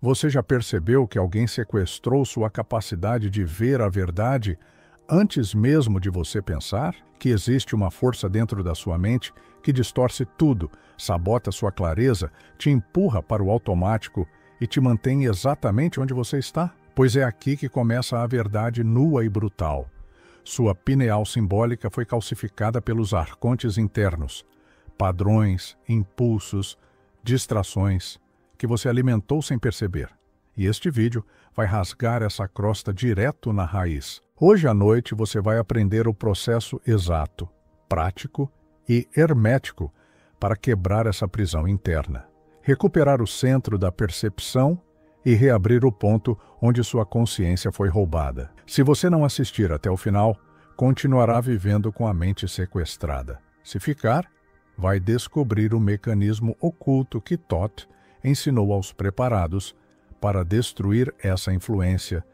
Você já percebeu que alguém sequestrou sua capacidade de ver a verdade antes mesmo de você pensar? Que existe uma força dentro da sua mente que distorce tudo, sabota sua clareza, te empurra para o automático e te mantém exatamente onde você está? Pois é aqui que começa a verdade nua e brutal. Sua pineal simbólica foi calcificada pelos arcontes internos, padrões, impulsos, distrações que você alimentou sem perceber. E este vídeo vai rasgar essa crosta direto na raiz. Hoje à noite você vai aprender o processo exato, prático e hermético para quebrar essa prisão interna, recuperar o centro da percepção e reabrir o ponto onde sua consciência foi roubada. Se você não assistir até o final, continuará vivendo com a mente sequestrada. Se ficar, vai descobrir o mecanismo oculto que Thoth ensinou aos preparados para destruir essa influência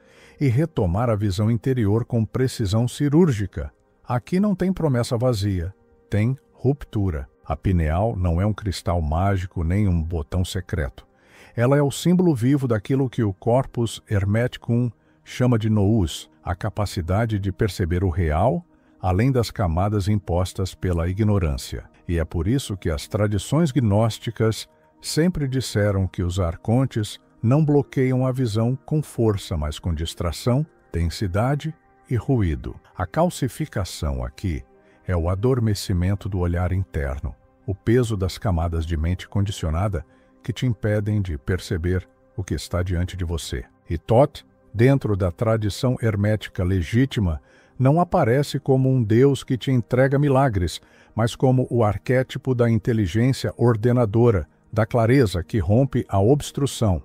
e retomar a visão interior com precisão cirúrgica. Aqui não tem promessa vazia, tem ruptura. A pineal não é um cristal mágico nem um botão secreto. Ela é o símbolo vivo daquilo que o Corpus Hermeticum chama de nous, a capacidade de perceber o real, além das camadas impostas pela ignorância. E é por isso que as tradições gnósticas sempre disseram que os arcontes não bloqueiam a visão com força, mas com distração, densidade e ruído. A calcificação aqui é o adormecimento do olhar interno, o peso das camadas de mente condicionada que te impedem de perceber o que está diante de você. E Thoth, dentro da tradição hermética legítima, não aparece como um Deus que te entrega milagres, mas como o arquétipo da inteligência ordenadora, da clareza que rompe a obstrução.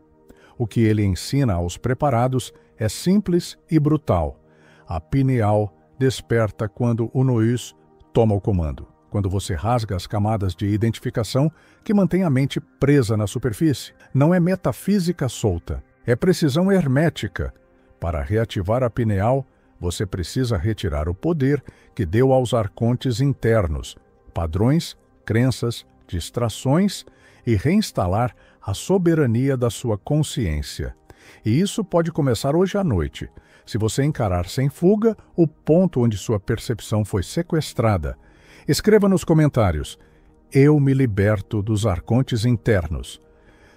O que ele ensina aos preparados é simples e brutal. A pineal desperta quando o nous toma o comando, quando você rasga as camadas de identificação que mantém a mente presa na superfície. Não é metafísica solta, é precisão hermética. Para reativar a pineal, você precisa retirar o poder que deu aos arcontes internos, padrões, crenças, distrações e reinstalar a soberania da sua consciência. E isso pode começar hoje à noite, se você encarar sem fuga o ponto onde sua percepção foi sequestrada. Escreva nos comentários: eu me liberto dos arcontes internos.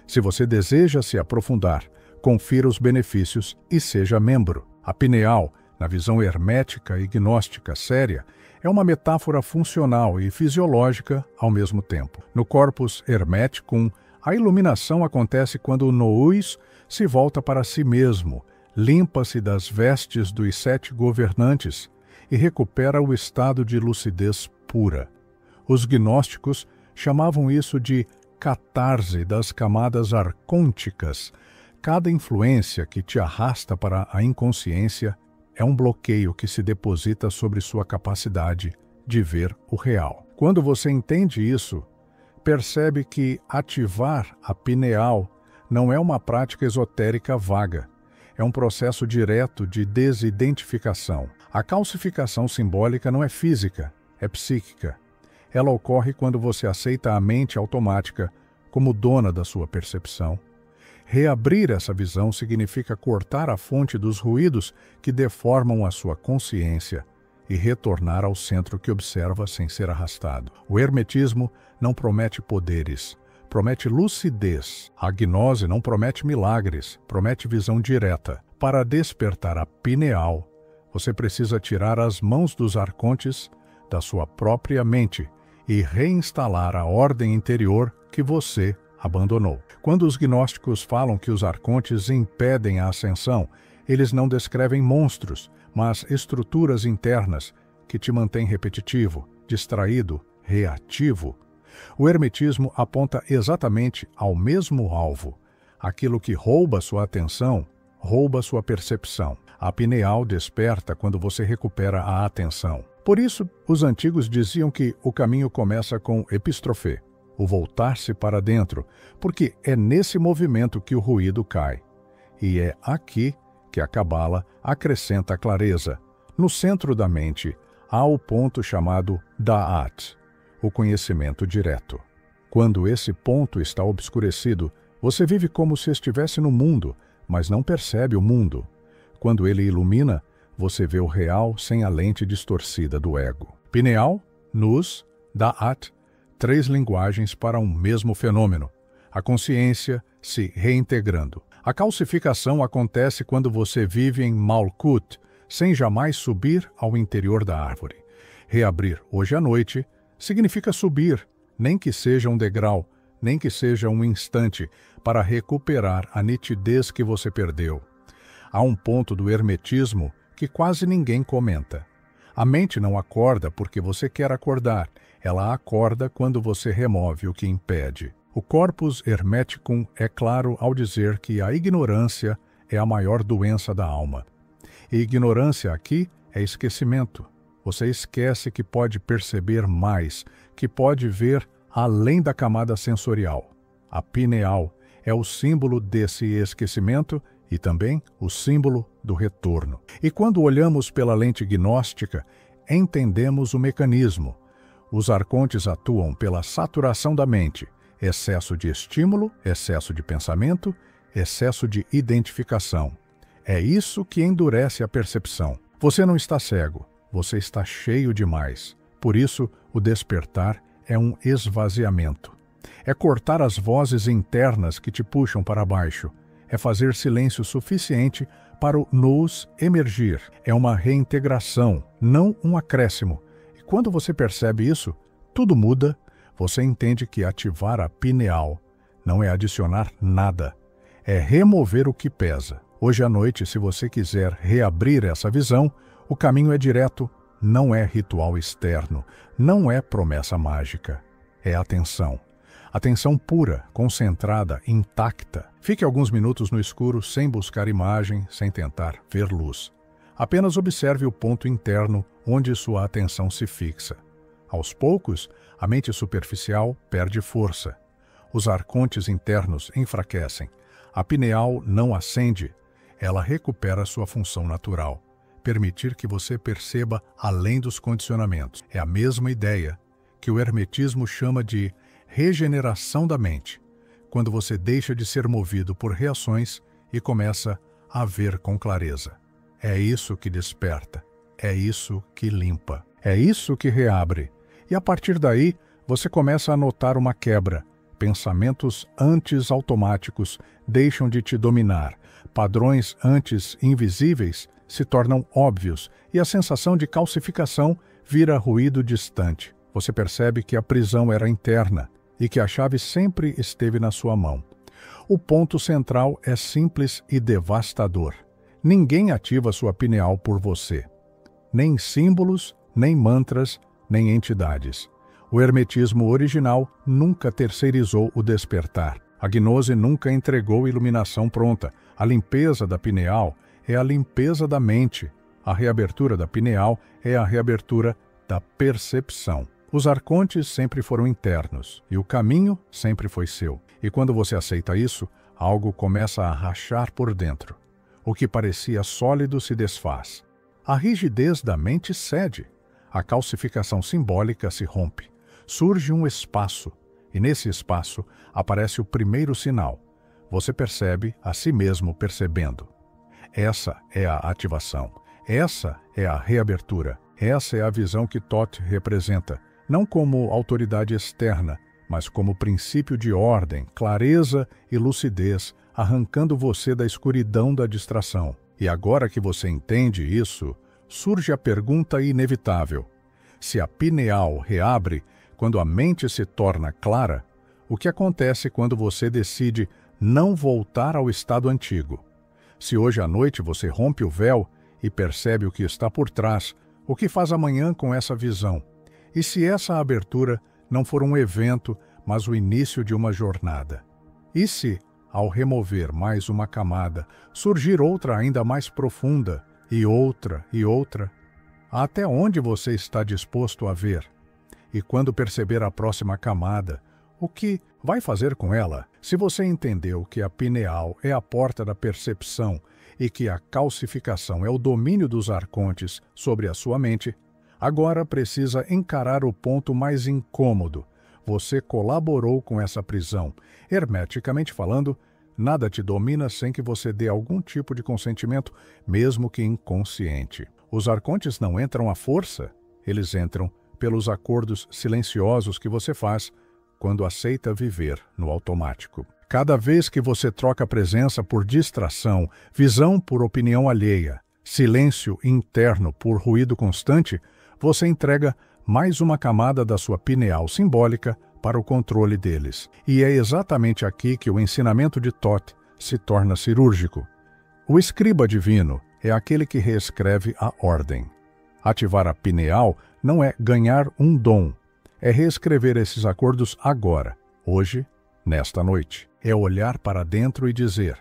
Se você deseja se aprofundar, confira os benefícios e seja membro. A pineal, na visão hermética e gnóstica séria, é uma metáfora funcional e fisiológica ao mesmo tempo. No Corpus Hermeticum, a iluminação acontece quando o nous se volta para si mesmo, limpa-se das vestes dos 7 governantes e recupera o estado de lucidez pura. Os gnósticos chamavam isso de catarse das camadas arcônticas. Cada influência que te arrasta para a inconsciência é um bloqueio que se deposita sobre sua capacidade de ver o real. Quando você entende isso, percebe que ativar a pineal não é uma prática esotérica vaga. É um processo direto de desidentificação. A calcificação simbólica não é física, é psíquica. Ela ocorre quando você aceita a mente automática como dona da sua percepção. Reabrir essa visão significa cortar a fonte dos ruídos que deformam a sua consciência e retornar ao centro que observa sem ser arrastado. O hermetismo não promete poderes, promete lucidez. A gnose não promete milagres, promete visão direta. Para despertar a pineal, você precisa tirar as mãos dos arcontes da sua própria mente e reinstalar a ordem interior que você abandonou. Quando os gnósticos falam que os arcontes impedem a ascensão, eles não descrevem monstros, mas estruturas internas que te mantêm repetitivo, distraído, reativo. O hermetismo aponta exatamente ao mesmo alvo. Aquilo que rouba sua atenção, rouba sua percepção. A pineal desperta quando você recupera a atenção. Por isso, os antigos diziam que o caminho começa com epistrofê, o voltar-se para dentro, porque é nesse movimento que o ruído cai. E é aqui que a Cabala acrescenta a clareza. No centro da mente há o ponto chamado Da'at, o conhecimento direto. Quando esse ponto está obscurecido, Você vive como se estivesse no mundo, mas não percebe o mundo. Quando ele ilumina, você vê o real sem a lente distorcida do ego. Pineal, Nus, Da'at, 3 linguagens para um mesmo fenômeno: a consciência se reintegrando. A calcificação acontece quando você vive em Malkut, sem jamais subir ao interior da árvore. Reabrir hoje à noite significa subir, nem que seja um degrau, nem que seja um instante, para recuperar a nitidez que você perdeu. Há um ponto do hermetismo que quase ninguém comenta. A mente não acorda porque você quer acordar, ela acorda quando você remove o que impede. O corpus hermeticum é claro ao dizer que a ignorância é a maior doença da alma. E ignorância aqui é esquecimento. Você esquece que pode perceber mais, que pode ver além da camada sensorial. A pineal é o símbolo desse esquecimento e também o símbolo do retorno. E quando olhamos pela lente gnóstica, entendemos o mecanismo. Os arcontes atuam pela saturação da mente, excesso de estímulo, excesso de pensamento, excesso de identificação. É isso que endurece a percepção. Você não está cego, você está cheio demais. Por isso, o despertar é um esvaziamento. É cortar as vozes internas que te puxam para baixo. É fazer silêncio suficiente para o nous emergir. É uma reintegração, não um acréscimo. E quando você percebe isso, tudo muda. Você entende que ativar a pineal não é adicionar nada, é remover o que pesa. Hoje à noite, se você quiser reabrir essa visão, o caminho é direto, não é ritual externo, não é promessa mágica, é atenção. Atenção pura, concentrada, intacta. Fique alguns minutos no escuro sem buscar imagem, sem tentar ver luz. Apenas observe o ponto interno onde sua atenção se fixa. Aos poucos, a mente superficial perde força. Os arcontes internos enfraquecem. A pineal não acende. Ela recupera sua função natural. Permitir que você perceba além dos condicionamentos. É a mesma ideia que o hermetismo chama de regeneração da mente, quando você deixa de ser movido por reações e começa a ver com clareza. É isso que desperta, é isso que limpa, é isso que reabre. E a partir daí, você começa a notar uma quebra. Pensamentos antes automáticos deixam de te dominar. Padrões antes invisíveis se tornam óbvios e a sensação de calcificação vira ruído distante. Você percebe que a prisão era interna e que a chave sempre esteve na sua mão. O ponto central é simples e devastador. Ninguém ativa sua pineal por você. Nem símbolos, nem mantras, nem entidades. O hermetismo original nunca terceirizou o despertar. A gnose nunca entregou iluminação pronta. A limpeza da pineal é a limpeza da mente. A reabertura da pineal é a reabertura da percepção. Os arcontes sempre foram internos, e o caminho sempre foi seu. E quando você aceita isso, algo começa a rachar por dentro. O que parecia sólido se desfaz. A rigidez da mente cede. A calcificação simbólica se rompe. Surge um espaço, e nesse espaço aparece o primeiro sinal. Você percebe a si mesmo percebendo. Essa é a ativação. Essa é a reabertura. Essa é a visão que Thoth representa. Não como autoridade externa, mas como princípio de ordem, clareza e lucidez, arrancando você da escuridão da distração. E agora que você entende isso, surge a pergunta inevitável. Se a pineal reabre quando a mente se torna clara, o que acontece quando você decide não voltar ao estado antigo? Se hoje à noite você rompe o véu e percebe o que está por trás, o que faz amanhã com essa visão? E se essa abertura não for um evento, mas o início de uma jornada? E se, ao remover mais uma camada, surgir outra ainda mais profunda, e outra e outra? Até onde você está disposto a ver? E quando perceber a próxima camada, o que vai fazer com ela? Se você entendeu que a pineal é a porta da percepção e que a calcificação é o domínio dos arcontes sobre a sua mente, agora precisa encarar o ponto mais incômodo. Você colaborou com essa prisão. Hermeticamente falando, nada te domina sem que você dê algum tipo de consentimento, mesmo que inconsciente. Os arcontes não entram à força, eles entram pelos acordos silenciosos que você faz quando aceita viver no automático. Cada vez que você troca presença por distração, visão por opinião alheia, silêncio interno por ruído constante, você entrega mais uma camada da sua pineal simbólica para o controle deles. E é exatamente aqui que o ensinamento de Thoth se torna cirúrgico. O escriba divino é aquele que reescreve a ordem. Ativar a pineal não é ganhar um dom, é reescrever esses acordos agora, hoje, nesta noite. É olhar para dentro e dizer: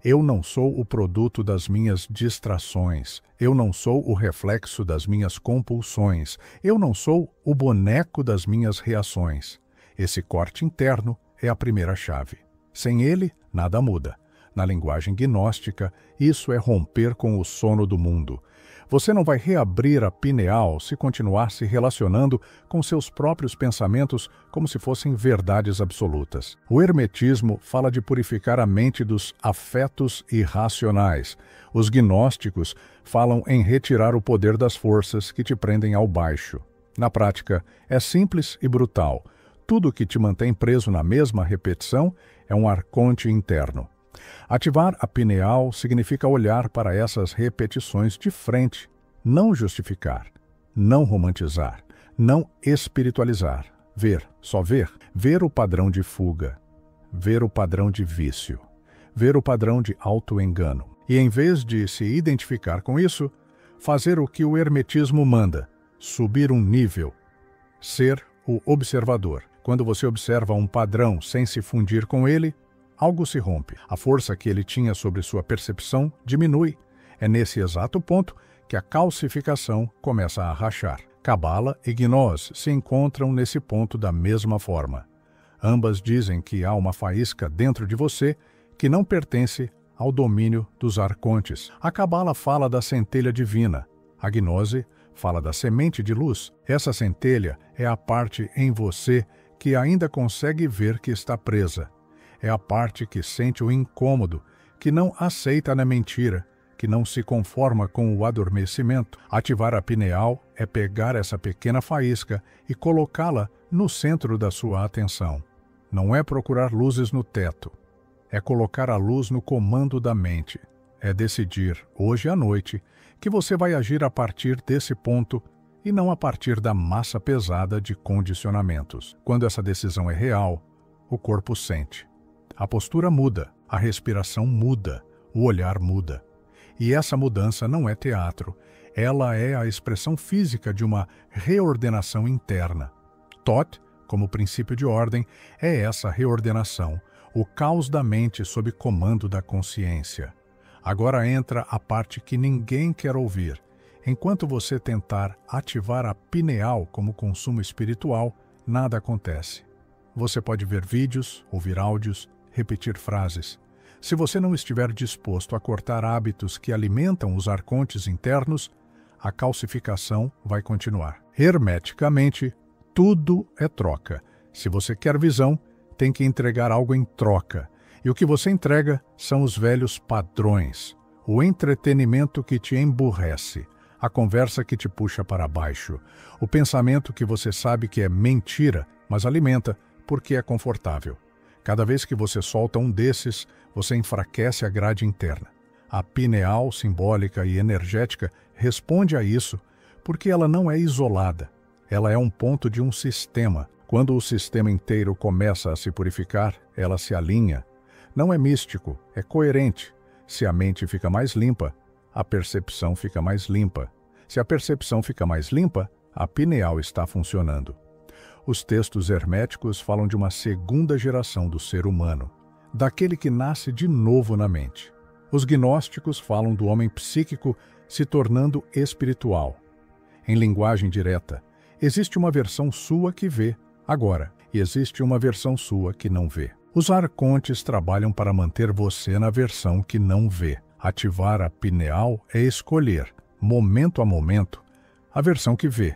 eu não sou o produto das minhas distrações, eu não sou o reflexo das minhas compulsões, eu não sou o boneco das minhas reações. Esse corte interno é a primeira chave. Sem ele, nada muda. Na linguagem gnóstica, isso é romper com o sono do mundo. Você não vai reabrir a pineal se continuar se relacionando com seus próprios pensamentos como se fossem verdades absolutas. O hermetismo fala de purificar a mente dos afetos irracionais. Os gnósticos falam em retirar o poder das forças que te prendem ao baixo. Na prática, é simples e brutal. Tudo que te mantém preso na mesma repetição é um arconte interno. Ativar a pineal significa olhar para essas repetições de frente, não justificar, não romantizar, não espiritualizar. Ver, só ver. Ver o padrão de fuga, ver o padrão de vício, ver o padrão de auto-engano. E em vez de se identificar com isso, fazer o que o hermetismo manda, subir um nível, ser o observador. Quando você observa um padrão sem se fundir com ele, algo se rompe. A força que ele tinha sobre sua percepção diminui. É nesse exato ponto que a calcificação começa a rachar. Cabala e gnose se encontram nesse ponto da mesma forma. Ambas dizem que há uma faísca dentro de você que não pertence ao domínio dos arcontes. A cabala fala da centelha divina. A gnose fala da semente de luz. Essa centelha é a parte em você que ainda consegue ver que está presa. É a parte que sente o incômodo, que não aceita a mentira, que não se conforma com o adormecimento. Ativar a pineal é pegar essa pequena faísca e colocá-la no centro da sua atenção. Não é procurar luzes no teto. É colocar a luz no comando da mente. É decidir, hoje à noite, que você vai agir a partir desse ponto e não a partir da massa pesada de condicionamentos. Quando essa decisão é real, o corpo sente. A postura muda, a respiração muda, o olhar muda. E essa mudança não é teatro, ela é a expressão física de uma reordenação interna. Thoth, como princípio de ordem, é essa reordenação, o caos da mente sob comando da consciência. Agora entra a parte que ninguém quer ouvir. Enquanto você tentar ativar a pineal como consumo espiritual, nada acontece. Você pode ver vídeos, ouvir áudios, repetir frases. Se você não estiver disposto a cortar hábitos que alimentam os arcontes internos, a calcificação vai continuar. Hermeticamente, tudo é troca. Se você quer visão, tem que entregar algo em troca. E o que você entrega são os velhos padrões, o entretenimento que te emburrece, a conversa que te puxa para baixo, o pensamento que você sabe que é mentira, mas alimenta porque é confortável. Cada vez que você solta um desses, você enfraquece a grade interna. A pineal simbólica e energética responde a isso porque ela não é isolada. Ela é um ponto de um sistema. Quando o sistema inteiro começa a se purificar, ela se alinha. Não é místico, é coerente. Se a mente fica mais limpa, a percepção fica mais limpa. Se a percepção fica mais limpa, a pineal está funcionando. Os textos herméticos falam de uma segunda geração do ser humano, daquele que nasce de novo na mente. Os gnósticos falam do homem psíquico se tornando espiritual. Em linguagem direta, existe uma versão sua que vê, agora, e existe uma versão sua que não vê. Os arcontes trabalham para manter você na versão que não vê. Ativar a pineal é escolher, momento a momento, a versão que vê.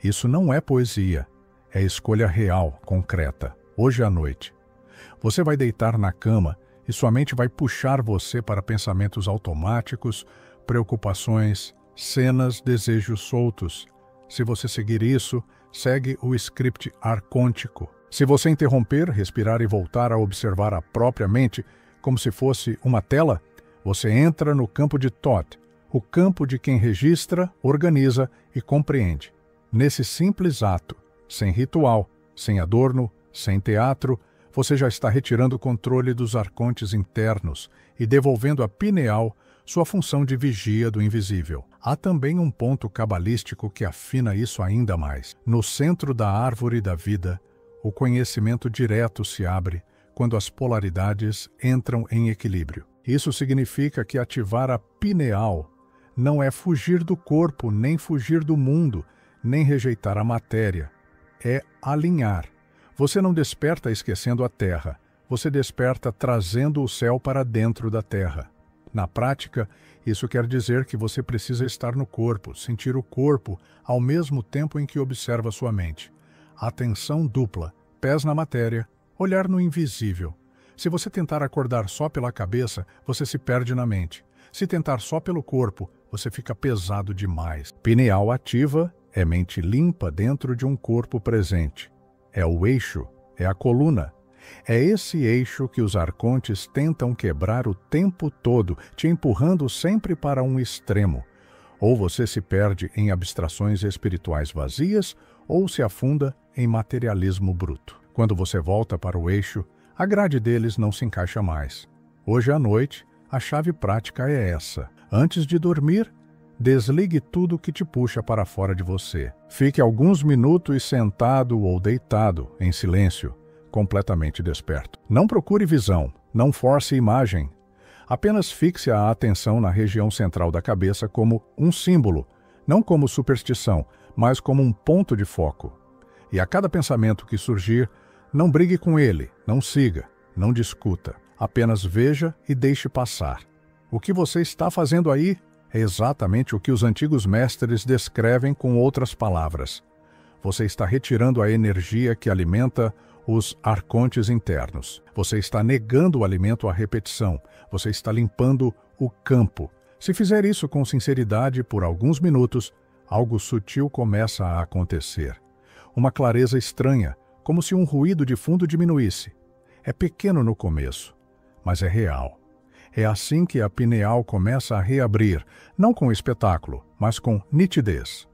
Isso não é poesia. É escolha real, concreta, hoje à noite. Você vai deitar na cama e sua mente vai puxar você para pensamentos automáticos, preocupações, cenas, desejos soltos. Se você seguir isso, segue o script arcôntico. Se você interromper, respirar e voltar a observar a própria mente como se fosse uma tela, você entra no campo de Thoth, o campo de quem registra, organiza e compreende. Nesse simples ato, sem ritual, sem adorno, sem teatro, você já está retirando o controle dos arcontes internos e devolvendo à pineal sua função de vigia do invisível. Há também um ponto cabalístico que afina isso ainda mais. No centro da árvore da vida, o conhecimento direto se abre quando as polaridades entram em equilíbrio. Isso significa que ativar a pineal não é fugir do corpo, nem fugir do mundo, nem rejeitar a matéria. É alinhar. Você não desperta esquecendo a terra, você desperta trazendo o céu para dentro da terra. Na prática, isso quer dizer que você precisa estar no corpo, sentir o corpo ao mesmo tempo em que observa sua mente. Atenção dupla, pés na matéria, olhar no invisível. Se você tentar acordar só pela cabeça, você se perde na mente. Se tentar só pelo corpo, você fica pesado demais. Pineal ativa é mente limpa dentro de um corpo presente. É o eixo, é a coluna. É esse eixo que os arcontes tentam quebrar o tempo todo, te empurrando sempre para um extremo. Ou você se perde em abstrações espirituais vazias, ou se afunda em materialismo bruto. Quando você volta para o eixo, a grade deles não se encaixa mais. Hoje à noite, a chave prática é essa. Antes de dormir, desligue tudo que te puxa para fora de você. Fique alguns minutos sentado ou deitado, em silêncio, completamente desperto. Não procure visão, não force imagem. Apenas fixe a atenção na região central da cabeça como um símbolo, não como superstição, mas como um ponto de foco. E a cada pensamento que surgir, não brigue com ele, não siga, não discuta. Apenas veja e deixe passar. O que você está fazendo aí é exatamente o que os antigos mestres descrevem com outras palavras. Você está retirando a energia que alimenta os arcontes internos. Você está negando o alimento à repetição. Você está limpando o campo. Se fizer isso com sinceridade por alguns minutos, algo sutil começa a acontecer. Uma clareza estranha, como se um ruído de fundo diminuísse. É pequeno no começo, mas é real. É assim que a pineal começa a reabrir, não com espetáculo, mas com nitidez.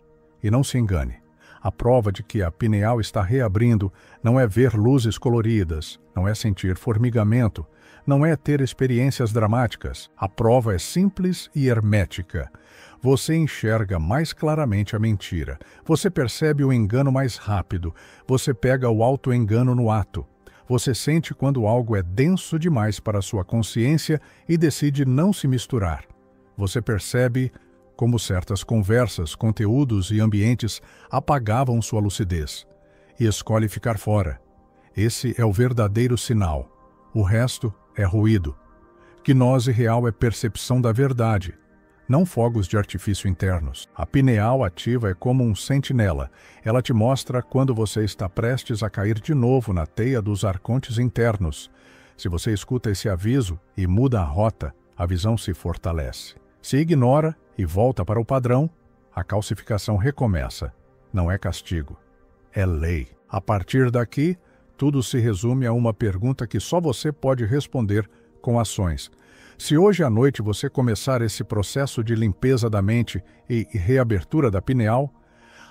E não se engane, a prova de que a pineal está reabrindo não é ver luzes coloridas, não é sentir formigamento, não é ter experiências dramáticas. A prova é simples e hermética. Você enxerga mais claramente a mentira, você percebe o engano mais rápido, você pega o auto-engano no ato. Você sente quando algo é denso demais para sua consciência e decide não se misturar. Você percebe como certas conversas, conteúdos e ambientes apagavam sua lucidez e escolhe ficar fora. Esse é o verdadeiro sinal. O resto é ruído. Gnose real é percepção da verdade, não fogos de artifício internos. A pineal ativa é como um sentinela. Ela te mostra quando você está prestes a cair de novo na teia dos arcontes internos. Se você escuta esse aviso e muda a rota, a visão se fortalece. Se ignora e volta para o padrão, a calcificação recomeça. Não é castigo, é lei. A partir daqui, tudo se resume a uma pergunta que só você pode responder com ações. Se hoje à noite você começar esse processo de limpeza da mente e reabertura da pineal,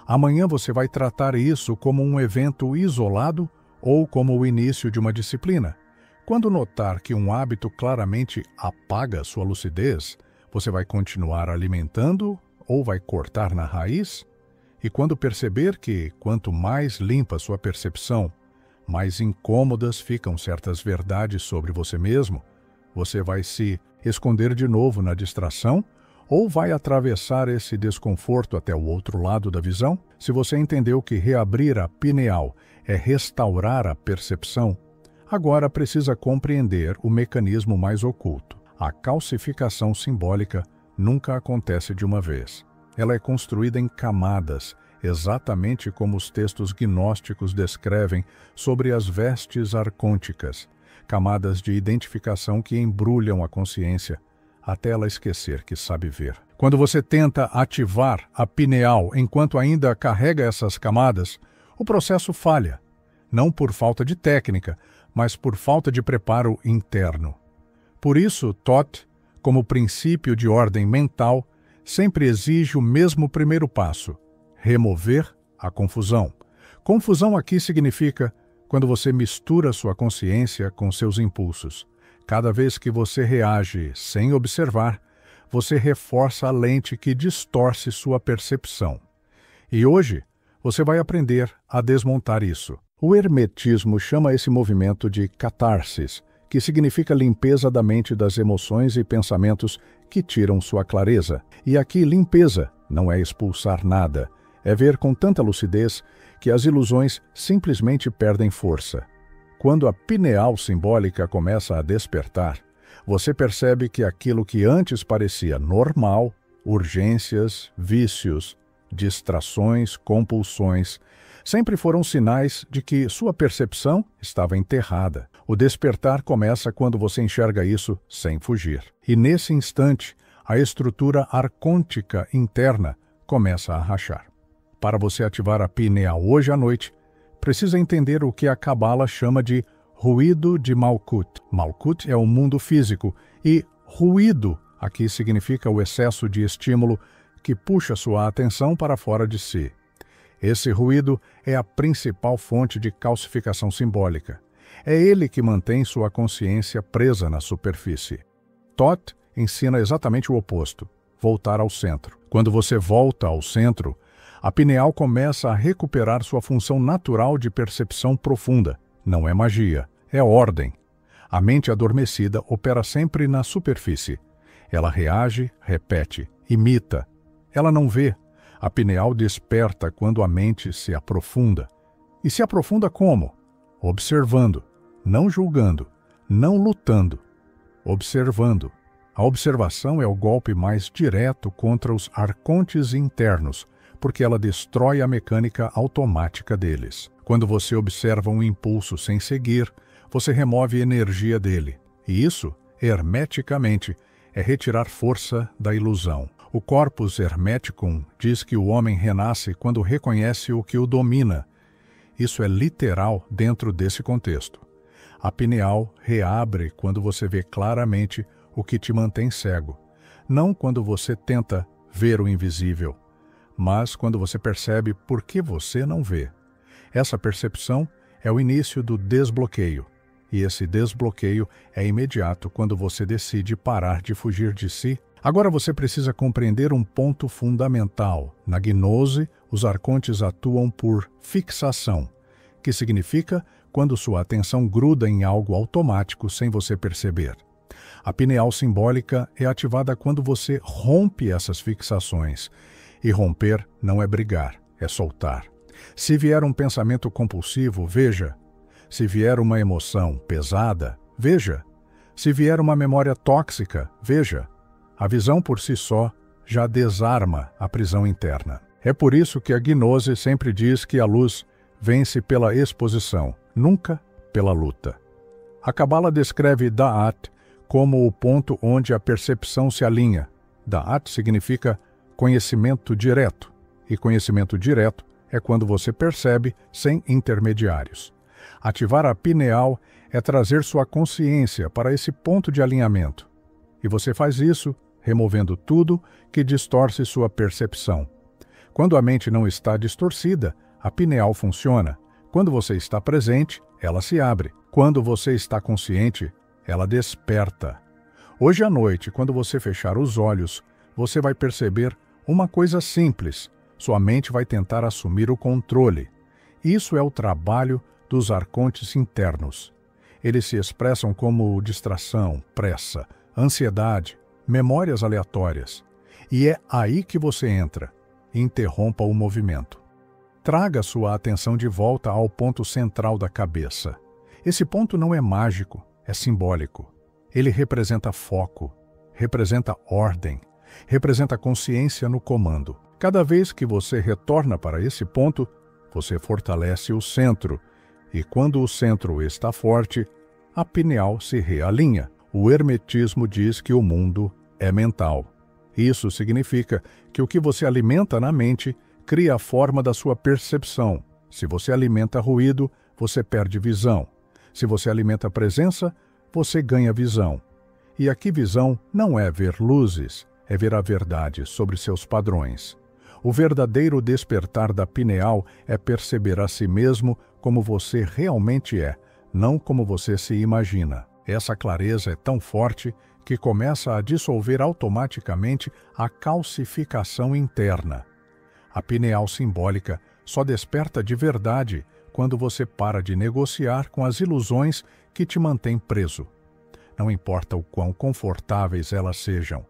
amanhã você vai tratar isso como um evento isolado ou como o início de uma disciplina. Quando notar que um hábito claramente apaga sua lucidez, você vai continuar alimentando ou vai cortar na raiz? E quando perceber que, quanto mais limpa sua percepção, mais incômodas ficam certas verdades sobre você mesmo, você vai se esconder de novo na distração ou vai atravessar esse desconforto até o outro lado da visão? Se você entendeu que reabrir a pineal é restaurar a percepção, agora precisa compreender o mecanismo mais oculto. A calcificação simbólica nunca acontece de uma vez. Ela é construída em camadas, exatamente como os textos gnósticos descrevem sobre as vestes arcônticas, camadas de identificação que embrulham a consciência até ela esquecer que sabe ver. Quando você tenta ativar a pineal enquanto ainda carrega essas camadas, o processo falha, não por falta de técnica, mas por falta de preparo interno. Por isso, TOT, como princípio de ordem mental, sempre exige o mesmo primeiro passo: remover a confusão. Confusão aqui significa quando você mistura sua consciência com seus impulsos. Cada vez que você reage sem observar, você reforça a lente que distorce sua percepção. E hoje, você vai aprender a desmontar isso. O hermetismo chama esse movimento de catarsis, que significa limpeza da mente das emoções e pensamentos que tiram sua clareza. E aqui, limpeza não é expulsar nada, é ver com tanta lucidez que as ilusões simplesmente perdem força. Quando a pineal simbólica começa a despertar, você percebe que aquilo que antes parecia normal, urgências, vícios, distrações, compulsões, sempre foram sinais de que sua percepção estava enterrada. O despertar começa quando você enxerga isso sem fugir. E nesse instante, a estrutura arcôntica interna começa a rachar. Para você ativar a pineal hoje à noite, precisa entender o que a Cabala chama de ruído de Malkut. Malkut é o mundo físico e ruído aqui significa o excesso de estímulo que puxa sua atenção para fora de si. Esse ruído é a principal fonte de calcificação simbólica. É ele que mantém sua consciência presa na superfície. TOT ensina exatamente o oposto: voltar ao centro. Quando você volta ao centro, a pineal começa a recuperar sua função natural de percepção profunda. Não é magia, é ordem. A mente adormecida opera sempre na superfície. Ela reage, repete, imita. Ela não vê. A pineal desperta quando a mente se aprofunda. E se aprofunda como? Observando, não julgando, não lutando. Observando. A observação é o golpe mais direto contra os arcontes internos, porque ela destrói a mecânica automática deles. Quando você observa um impulso sem seguir, você remove energia dele. E isso, hermeticamente, é retirar força da ilusão. O Corpus Hermeticum diz que o homem renasce quando reconhece o que o domina. Isso é literal dentro desse contexto. A pineal reabre quando você vê claramente o que te mantém cego. Não quando você tenta ver o invisível, mas quando você percebe por que você não vê. Essa percepção é o início do desbloqueio. E esse desbloqueio é imediato quando você decide parar de fugir de si. Agora você precisa compreender um ponto fundamental. Na gnose, os arcontes atuam por fixação, que significa quando sua atenção gruda em algo automático sem você perceber. A pineal simbólica é ativada quando você rompe essas fixações. E romper não é brigar, é soltar. Se vier um pensamento compulsivo, veja. Se vier uma emoção pesada, veja. Se vier uma memória tóxica, veja. A visão por si só já desarma a prisão interna. É por isso que a gnose sempre diz que a luz vence pela exposição, nunca pela luta. A Cabala descreve Da'at como o ponto onde a percepção se alinha. Da'at significa conhecimento direto, e conhecimento direto é quando você percebe sem intermediários. Ativar a pineal é trazer sua consciência para esse ponto de alinhamento. E você faz isso removendo tudo que distorce sua percepção. Quando a mente não está distorcida, a pineal funciona. Quando você está presente, ela se abre. Quando você está consciente, ela desperta. Hoje à noite, quando você fechar os olhos, você vai perceber uma coisa simples. Sua mente vai tentar assumir o controle. Isso é o trabalho dos arcontes internos. Eles se expressam como distração, pressa, ansiedade, memórias aleatórias. E é aí que você entra. Interrompa o movimento. Traga sua atenção de volta ao ponto central da cabeça. Esse ponto não é mágico, é simbólico. Ele representa foco, representa ordem, representa consciência no comando. Cada vez que você retorna para esse ponto, você fortalece o centro, e quando o centro está forte, a pineal se realinha. O hermetismo diz que o mundo é mental. Isso significa que o que você alimenta na mente cria a forma da sua percepção. Se você alimenta ruído, você perde visão. Se você alimenta presença, você ganha visão. E aqui visão não é ver luzes, é ver a verdade sobre seus padrões. O verdadeiro despertar da pineal é perceber a si mesmo como você realmente é, não como você se imagina. Essa clareza é tão forte que começa a dissolver automaticamente a calcificação interna. A pineal simbólica só desperta de verdade quando você para de negociar com as ilusões que te mantêm preso. Não importa o quão confortáveis elas sejam.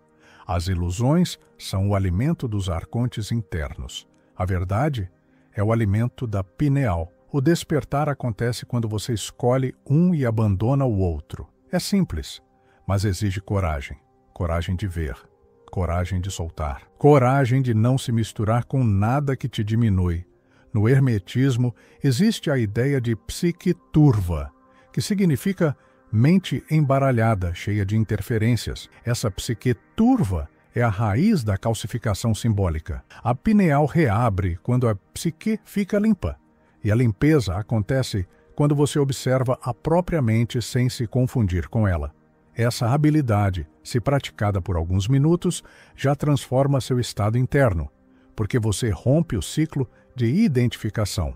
As ilusões são o alimento dos arcontes internos. A verdade é o alimento da pineal. O despertar acontece quando você escolhe um e abandona o outro. É simples, mas exige coragem. Coragem de ver. Coragem de soltar. Coragem de não se misturar com nada que te diminui. No hermetismo, existe a ideia de psique turva, que significa mente embaralhada, cheia de interferências. Essa psique turva é a raiz da calcificação simbólica. A pineal reabre quando a psique fica limpa. E a limpeza acontece quando você observa a própria mente sem se confundir com ela. Essa habilidade, se praticada por alguns minutos, já transforma seu estado interno, porque você rompe o ciclo de identificação.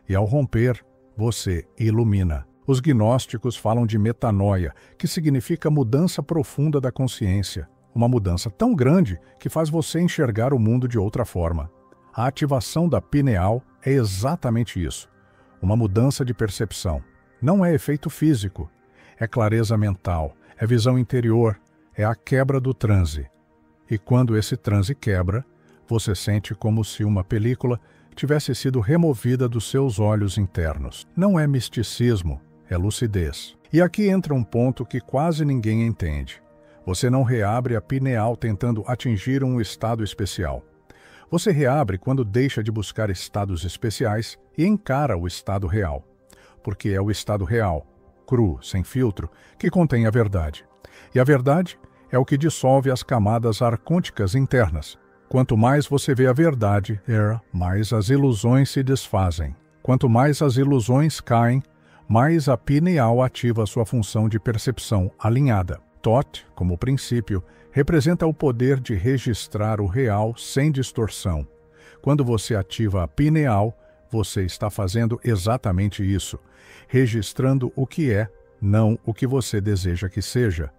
E ao romper, você ilumina. Os gnósticos falam de metanoia, que significa mudança profunda da consciência. Uma mudança tão grande que faz você enxergar o mundo de outra forma. A ativação da pineal é exatamente isso. Uma mudança de percepção. Não é efeito físico. É clareza mental, é visão interior, é a quebra do transe. E quando esse transe quebra, você sente como se uma película tivesse sido removida dos seus olhos internos. Não é misticismo, é lucidez. E aqui entra um ponto que quase ninguém entende. Você não reabre a pineal tentando atingir um estado especial. Você reabre quando deixa de buscar estados especiais e encara o estado real. Porque é o estado real, cru, sem filtro, que contém a verdade. E a verdade é o que dissolve as camadas arcônticas internas. Quanto mais você vê a verdade, mais as ilusões se desfazem. Quanto mais as ilusões caem, mais a pineal ativa sua função de percepção alinhada. Thoth, como princípio, representa o poder de registrar o real sem distorção. Quando você ativa a pineal, você está fazendo exatamente isso, registrando o que é, não o que você deseja que seja.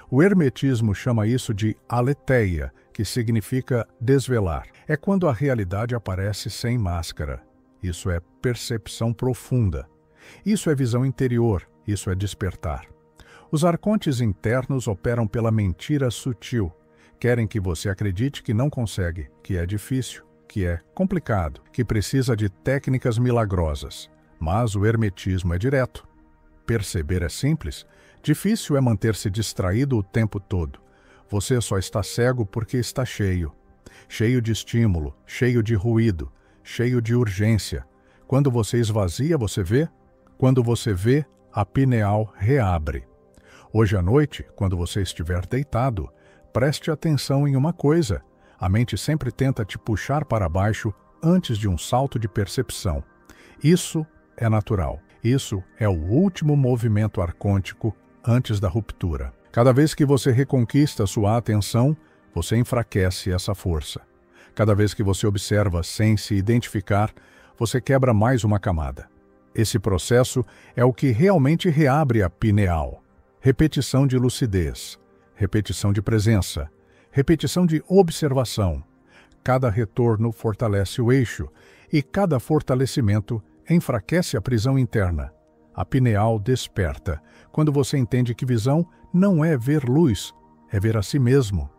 O hermetismo chama isso de aletheia, que significa desvelar. É quando a realidade aparece sem máscara. Isso é percepção profunda. Isso é visão interior, isso é despertar. Os arcontes internos operam pela mentira sutil. Querem que você acredite que não consegue, que é difícil, que é complicado, que precisa de técnicas milagrosas. Mas o hermetismo é direto. Perceber é simples. Difícil é manter-se distraído o tempo todo. Você só está cego porque está cheio. Cheio de estímulo, cheio de ruído, cheio de urgência. Quando você esvazia, você vê. Quando você vê, a pineal reabre. Hoje à noite, quando você estiver deitado, preste atenção em uma coisa. A mente sempre tenta te puxar para baixo antes de um salto de percepção. Isso é natural. Isso é o último movimento arcôntico antes da ruptura. Cada vez que você reconquista sua atenção, você enfraquece essa força. Cada vez que você observa sem se identificar, você quebra mais uma camada. Esse processo é o que realmente reabre a pineal. Repetição de lucidez, repetição de presença, repetição de observação. Cada retorno fortalece o eixo e cada fortalecimento enfraquece a prisão interna. A pineal desperta quando você entende que visão não é ver luz, é ver a si mesmo.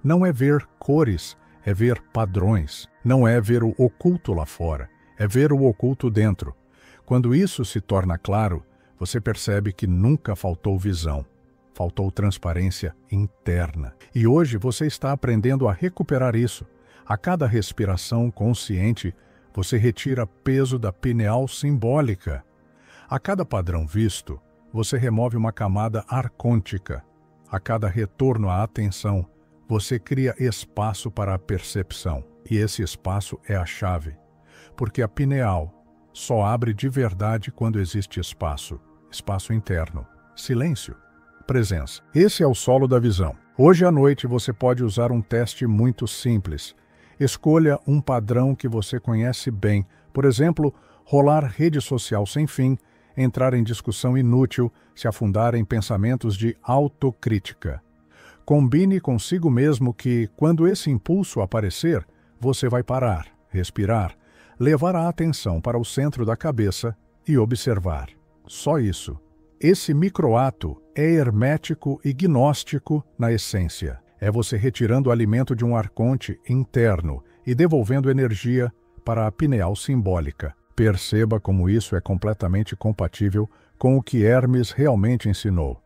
Não é ver cores, é ver padrões. Não é ver o oculto lá fora, é ver o oculto dentro. Quando isso se torna claro, você percebe que nunca faltou visão. Faltou transparência interna. E hoje você está aprendendo a recuperar isso, A cada respiração consciente, você retira peso da pineal simbólica. A cada padrão visto, você remove uma camada arcôntica. A cada retorno à atenção, você cria espaço para a percepção. E esse espaço é a chave. Porque a pineal só abre de verdade quando existe espaço. Espaço interno. Silêncio. Presença. Esse é o solo da visão. Hoje à noite você pode usar um teste muito simples. Escolha um padrão que você conhece bem. Por exemplo, rolar rede social sem fim, entrar em discussão inútil, se afundar em pensamentos de autocrítica. Combine consigo mesmo que, quando esse impulso aparecer, você vai parar, respirar, levar a atenção para o centro da cabeça e observar. Só isso. Esse microato é hermético e gnóstico na essência. É você retirando o alimento de um arconte interno e devolvendo energia para a pineal simbólica. Perceba como isso é completamente compatível com o que Hermes realmente ensinou.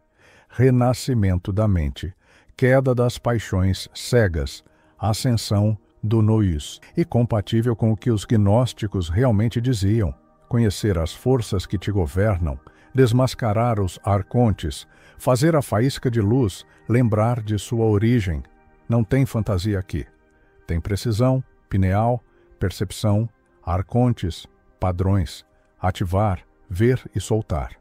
Renascimento da mente, queda das paixões cegas, ascensão do nous, e compatível com o que os gnósticos realmente diziam. Conhecer as forças que te governam, desmascarar os arcontes, fazer a faísca de luz, lembrar de sua origem. Não tem fantasia aqui. Tem precisão, pineal, percepção, arcontes, padrões, ativar, ver e soltar.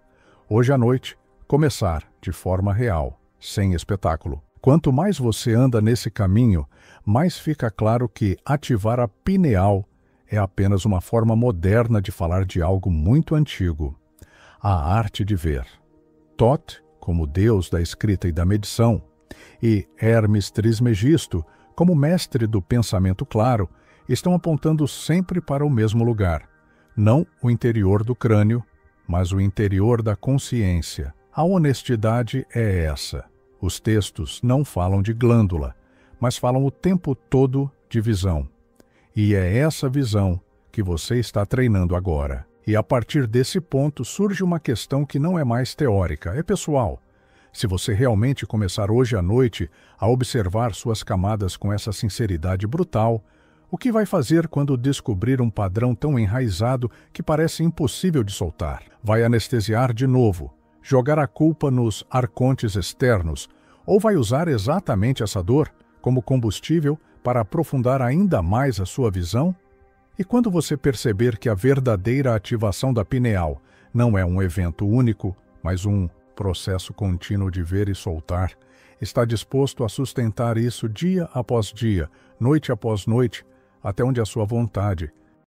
Hoje à noite, começar de forma real, sem espetáculo. Quanto mais você anda nesse caminho, mais fica claro que ativar a pineal é apenas uma forma moderna de falar de algo muito antigo. A arte de ver. Thoth, como deus da escrita e da medição, e Hermes Trismegisto, como mestre do pensamento claro, estão apontando sempre para o mesmo lugar. Não o interior do crânio, mas o interior da consciência. A honestidade é essa. Os textos não falam de glândula, mas falam o tempo todo de visão. E é essa visão que você está treinando agora. E a partir desse ponto surge uma questão que não é mais teórica, é pessoal. Se você realmente começar hoje à noite a observar suas camadas com essa sinceridade brutal, o que vai fazer quando descobrir um padrão tão enraizado que parece impossível de soltar? Vai anestesiar de novo, jogar a culpa nos arcontes externos, ou vai usar exatamente essa dor como combustível para aprofundar ainda mais a sua visão? E quando você perceber que a verdadeira ativação da pineal não é um evento único, mas um processo contínuo de ver e soltar, está disposto a sustentar isso dia após dia, noite após noite, até onde a sua vontade